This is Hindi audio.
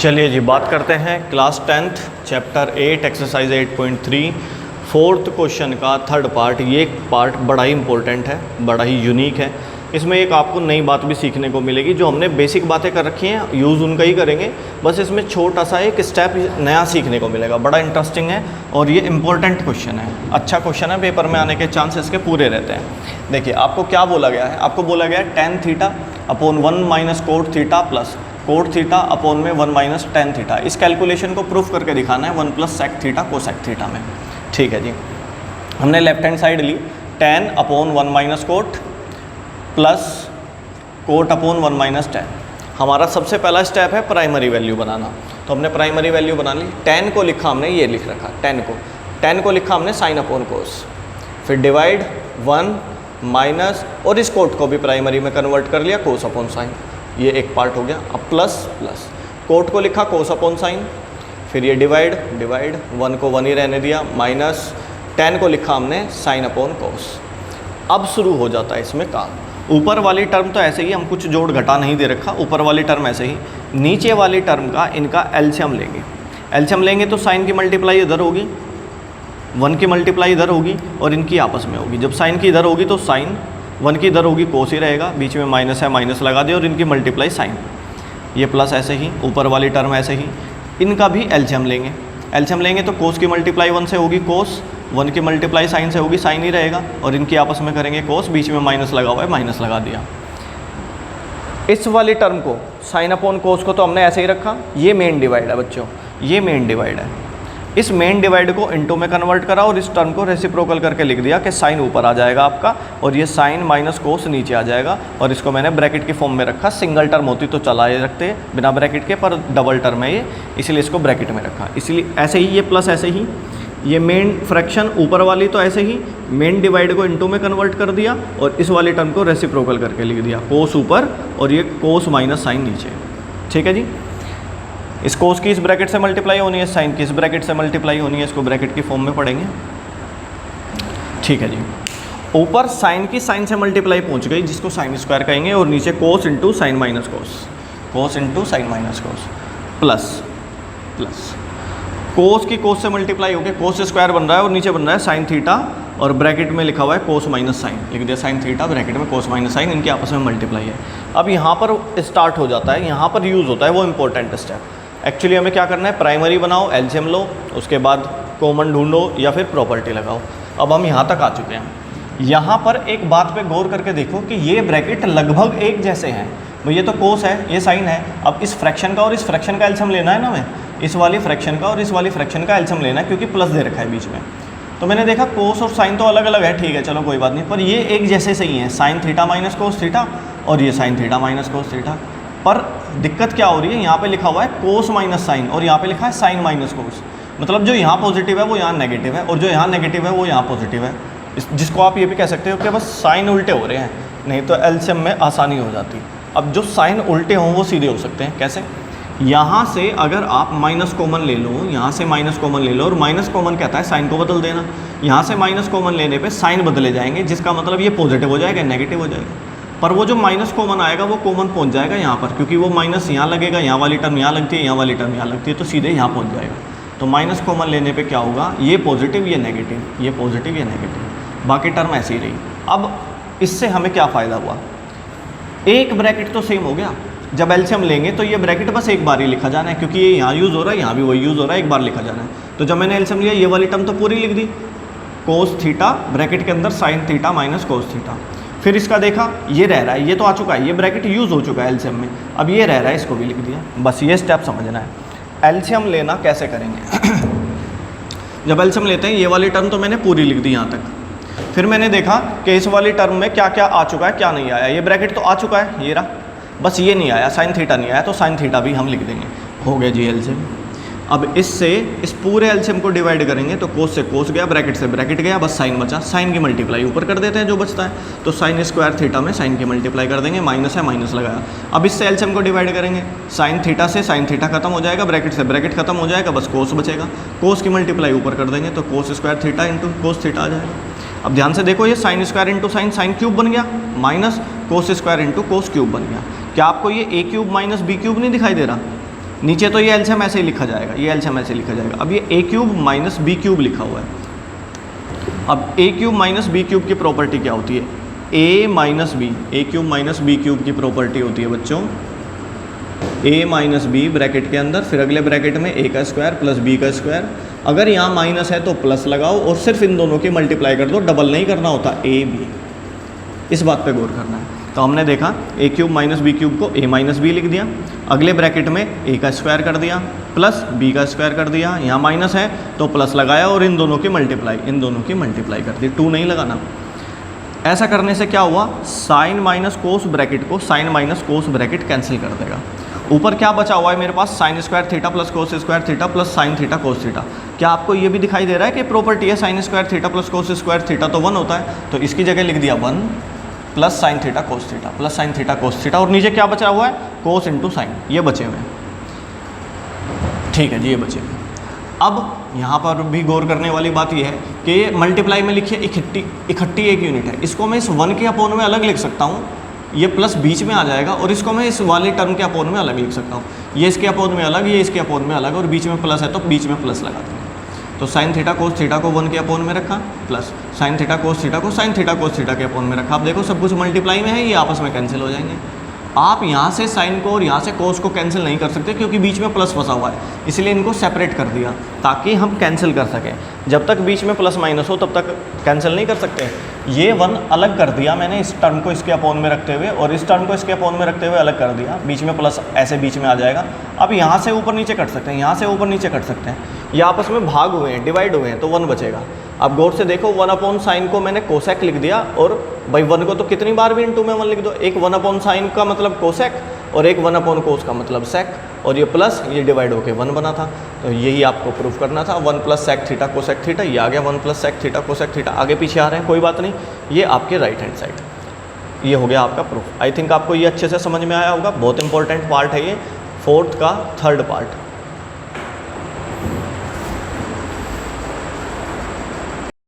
चलिए जी बात करते हैं class 10th chapter 8 exercise 8.3 fourth question का थर्ड पार्ट। ये पार्ट बड़ा ही इंपॉर्टेंट है, बड़ा ही यूनिक है। इसमें एक आपको नई बात भी सीखने को मिलेगी। जो हमने बेसिक बातें कर रखी हैं यूज़ उनका ही करेंगे, बस इसमें छोटा सा एक स्टेप नया सीखने को मिलेगा। बड़ा इंटरेस्टिंग है और ये इंपॉर्टेंट क्वेश्चन है, अच्छा क्वेश्चन है, पेपर में आने के चांसेस के पूरे रहते हैं। देखिए आपको क्या बोला गया है, आपको बोला गया है tan theta upon 1 minus cot theta plus cot theta upon में 1 माइनस टेन थीटा। इस कैलकुलेशन को प्रूफ करके दिखाना है 1 plus sec theta cosec theta में। ठीक है जी, हमने लेफ्ट हैंड साइड ली tan upon 1 minus cot plus cot upon 1 minus tan. हमारा सबसे पहला स्टेप है प्राइमरी वैल्यू बनाना, तो हमने प्राइमरी वैल्यू बना ली। tan को लिखा हमने, ये लिख रखा tan को लिखा हमने साइन अपॉन कोस, फिर डिवाइड 1 माइनस, और इस कोट को भी प्राइमरी में कन्वर्ट कर लिया कोस अपॉन साइन। ये एक पार्ट हो गया। अब प्लस कोट को लिखा कोस अपॉन साइन, फिर ये डिवाइड 1 को 1 ही रहने दिया, माइनस tan को लिखा हमने साइन अपॉन कोस। अब शुरू हो जाता है इसमें काम। ऊपर वाली टर्म तो ऐसे ही, हम कुछ जोड़ घटा नहीं दे रखा, ऊपर वाली टर्म ऐसे ही। नीचे वाली टर्म का इनका एलसीएम लेंगे। एलसीएम लेंगे तो साइन की मल्टीप्लाई इधर होगी, 1 की मल्टीप्लाई इधर होगी और इनकी आपस में होगी। जब साइन की इधर होगी तो साइन, 1 की इधर होगी कोस ही रहेगा, बीच में माइनस है माइनस लगा दिया और इनकी मल्टीप्लाई साइन। ये प्लस ऐसे ही, ऊपर वाली टर्म ऐसे ही। इनका भी एलसीएम लेंगे। एलसीएम लेंगे तो कोस की मल्टीप्लाई 1 से होगी कोस, 1 की मल्टीप्लाई साइन से होगी साइन ही रहेगा, और इनकी आपस में करेंगे कोस, बीच में माइनस लगा हुआ है माइनस लगा दिया। इस वाली टर्म को साइन अपॉन कोस को तो हमने ऐसे ही रखा। ये मेन डिवाइड है बच्चों, ये मेन डिवाइड है। इस मेन डिवाइड को इनटू में कन्वर्ट करा और इस टर्म को रेसिप्रोकल करके लिख दिया कि साइन ऊपर आ जाएगा आपका और ये साइन माइनस कोस नीचे आ जाएगा। और इसको मैंने ब्रैकेट की फॉर्म में रखा। सिंगल टर्म होती तो चला ही रखते बिना ब्रैकेट के, पर डबल टर्म है ये, इसीलिए इसको ब्रैकेट में रखा। इसलिए ऐसे ही ये प्लस ऐसे ही, ये मेन फ्रैक्शन ऊपर वाली तो ऐसे ही मेन डिवाइड को इनटू में कन्वर्ट कर दिया और इस वाली टर्म को रेसिप्रोकल करके लिख दिया, कोस ऊपर और ये कोस माइनस साइन नीचे। ठीक है जी, इस कोस की इस ब्रैकेट से मल्टीप्लाई होनी है, साइन की इस ब्रैकेट से मल्टीप्लाई होनी है, इसको ब्रैकेट की फॉर्म में पढ़ेंगे। ठीक है जी, ऊपर साइन की साइन से मल्टीप्लाई पहुंच गई जिसको साइन स्क्वायर कहेंगे, और नीचे cos into sine minus cos, cos into sine minus cos, plus cos की कोस से मल्टीप्लाई हो गया, कोस स्क्वायर बन रहा है और नीचे बन रहा है साइन थीटा और ब्रैकेट में लिखा हुआ है कोस माइनस साइन, लिख दिया साइन थीटा ब्रैकेट में कोस माइनस साइन, इनकी आपस में मल्टीप्लाई है। अब यहाँ पर स्टार्ट हो जाता है, यहाँ पर यूज़ होता है वो इंपॉर्टेंट स्टेप। एक्चुअली हमें क्या करना है, प्राइमरी बनाओ, एलसीएम लो, उसके बाद कॉमन ढूंढो या फिर प्रॉपर्टी लगाओ। अब हम यहाँ तक आ चुके हैं। यहाँ पर एक बात पे गौर करके देखो कि ये ब्रैकेट लगभग एक जैसे हैं। ये तो कोस है, ये साइन है। अब इस फ्रैक्शन का और इस फ्रैक्शन का एलसीएम लेना है ना, हमें इस वाली फ्रैक्शन का और इस वाली फ्रैक्शन का एलसीएम लेना है, क्योंकि प्लस दे रखा है बीच में। तो मैंने देखा कोस और साइन तो अलग अलग है, ठीक है चलो कोई बात नहीं, पर ये एक जैसे सही है, sine theta minus cos theta और ये sine theta minus cos theta. पर दिक्कत क्या हो रही है, यहाँ पे लिखा हुआ है कोस माइनस साइन और यहाँ पे लिखा है साइन माइनस कोस। मतलब जो यहाँ पॉजिटिव है वो यहाँ नेगेटिव है और जो यहाँ नेगेटिव है वो यहाँ पॉजिटिव है। जिसको आप ये भी कह सकते हो कि बस साइन उल्टे हो रहे हैं, नहीं तो एलसीएम में आसानी हो जाती। अब जो साइन उल्टे हों वो सीधे हो सकते हैं। कैसे? यहाँ से अगर आप माइनस कॉमन ले लो, यहाँ से माइनस कॉमन ले लो, और माइनस कॉमन कहता है साइन को बदल देना। यहाँ से माइनस कॉमन लेने पे साइन बदले जाएंगे, जिसका मतलब ये पॉजिटिव हो जाएगा, नेगेटिव हो जाएगा। पर वो जो माइनस कॉमन आएगा वो कॉमन पहुँच जाएगा यहाँ पर, क्योंकि वो माइनस यहाँ लगेगा, यहाँ वाली टर्म यहाँ लगती है, यहाँ वाली टर्म यहाँ लगती है, तो सीधे यहाँ पहुँच जाएगा। तो माइनस कॉमन लेने पे क्या होगा, ये पॉजिटिव ये नेगेटिव, ये पॉजिटिव ये नेगेटिव, बाकी टर्म ऐसे ही रही। अब इससे हमें क्या फ़ायदा हुआ, एक ब्रैकेट तो सेम हो गया। जब एलसीएम लेंगे तो ये ब्रैकेट बस एक बार ही लिखा जाना है, क्योंकि ये यहाँ यूज़ हो रहा है, यहाँ भी वही यूज़ हो रहा है, एक बार लिखा जाना है। तो जब मैंने एलसीएम लिया, ये वाली टर्म तो पूरी लिख दी, कोस थीटा ब्रैकेट के अंदर sine theta minus cos theta. फिर इसका देखा, ये रह रहा है, ये तो आ चुका है, ये ब्रैकेट यूज़ हो चुका है एलसीएम में, अब ये रह रहा है, इसको भी लिख दिया। बस ये स्टेप समझना है। एलसीएम लेना कैसे करेंगे जब एलसीएम लेते हैं, ये वाली टर्म तो मैंने पूरी लिख दी यहाँ तक। फिर मैंने देखा कि इस वाली टर्म में क्या क्या आ चुका है, क्या नहीं आया। ये ब्रैकेट तो आ चुका है, ये रहा, बस ये नहीं आया, साइन थीटा नहीं आया, तो साइन थीटा भी हम लिख देंगे। हो गया जी एलसीएम। अब इससे इस पूरे एलसीएम को डिवाइड करेंगे तो कोस से कोस गया, ब्रैकेट से ब्रैकेट गया, बस साइन बचा। साइन की मल्टीप्लाई ऊपर कर देते हैं जो बचता है, तो साइन स्क्वायर थीटा में साइन की मल्टीप्लाई कर देंगे, माइनस है माइनस लगाया। अब इससे एलसीएम को डिवाइड करेंगे, साइन थीटा से साइन थीटा खत्म हो जाएगा, ब्रैकेट से ब्रैकेट खत्म हो जाएगा, बस कोस बचेगा। कोस की मल्टीप्लाई ऊपर कर देंगे तो cos square theta into cos theta आ जाएगा। अब ध्यान से देखो, ये sine square into sine, sine cube बन गया, minus cos square into cos cube बन गया। क्या आपको ये A cube minus B cube नहीं दिखाई दे रहा? नीचे तो ये एलसीएम ऐसे ही लिखा जाएगा, ये एलसीएम ऐसे लिखा जाएगा। अब ये A cube minus B cube लिखा हुआ है। अब ए क्यूब माइनस बी क्यूब की प्रॉपर्टी क्या होती है? ए माइनस बी, ए क्यूब माइनस बी क्यूब की प्रॉपर्टी होती है बच्चों ए माइनस बी ब्रैकेट के अंदर, फिर अगले ब्रैकेट में ए का स्क्वायर प्लस बी का स्क्वायर। अगर यहाँ माइनस है तो प्लस लगाओ और सिर्फ इन दोनों की मल्टीप्लाई कर दो, डबल नहीं करना होता ए बी। इस बात पे गौर करना है। तो हमने देखा ए क्यूब माइनस बी क्यूब को ए माइनस बी लिख दिया, अगले ब्रैकेट में ए का स्क्वायर कर दिया प्लस बी का स्क्वायर कर दिया, यहाँ माइनस है तो प्लस लगाया और इन दोनों की मल्टीप्लाई कर दी, 2 नहीं लगाना। ऐसा करने से क्या हुआ, साइन माइनस कोस ब्रैकेट को sine minus cos bracket cancel कर देगा। ऊपर क्या बचा हुआ है मेरे पास, sine square theta plus cos square theta plus sine theta cos theta. क्या आपको ये भी दिखाई दे रहा है कि प्रॉपर्टी है sign square theta plus cos square theta तो 1 होता है, तो इसकी जगह लिख दिया 1 plus sine theta cos theta plus sine theta cos theta, और नीचे क्या बचा हुआ है, कोस इंटू साइन, ये बचे हुए हैं। ठीक है जी, ये बचे हुए हैं। अब यहाँ पर भी गौर करने वाली बात यह है कि मल्टीप्लाई में लिखिए इकट्ठी एक यूनिट है, इसको मैं इस 1 के अपोन में अलग लिख सकता हूँ, ये प्लस बीच में आ जाएगा, और इसको मैं इस वाले टर्म के अपोन में अलग लिख सकता हूँ, ये इसके अपोन में अलग, ये इसके अपोन में अलग, और बीच में प्लस है तो बीच में प्लस लगा देंगे। तो साइन थीटा कोस थीटा को 1 के अपोन में रखा plus sine theta cos theta को साइन थीटा कोस थीटा के अपोन में रखा। आप देखो सब कुछ मल्टीप्लाई में है, ये आपस में कैंसिल हो जाएंगे। आप यहाँ से साइन को और यहाँ से कोस को कैंसिल नहीं कर सकते क्योंकि बीच में प्लस फंसा हुआ है, इसलिए इनको सेपरेट कर दिया ताकि हम कैंसिल कर सकें। जब तक बीच में प्लस माइनस हो तब तक कैंसिल नहीं कर सकते। ये 1 अलग कर दिया मैंने, इस टर्म को इसके अपोन में रखते हुए और इस टर्म को इसके अपोन में रखते हुए अलग कर दिया, बीच में प्लस ऐसे बीच में आ जाएगा। अब यहाँ से ऊपर नीचे कट सकते हैं, यहाँ से ऊपर नीचे कट सकते हैं, ये आपस में भाग हुए हैं, डिवाइड हुए हैं, तो 1 बचेगा। अब गौर से देखो 1 अपॉन साइन को मैंने कोसेक लिख दिया, और भाई 1 को तो कितनी बार भी इनटू में 1 लिख दो, एक 1 अपॉन साइन का मतलब कोसेक और एक 1 अपॉन कोस का मतलब सेक, और ये प्लस ये डिवाइड होके 1 बना था। तो यही आपको प्रूफ करना था, 1 plus sec theta cosec theta, ये आ गया 1 plus sec theta cosec theta. आगे पीछे आ रहे हैं कोई बात नहीं, ये आपके राइट हैंड साइड, ये हो गया आपका प्रूफ। आई थिंक आपको ये अच्छे से समझ में आया होगा। बहुत इंपॉर्टेंट पार्ट है ये, 4th का 3rd पार्ट।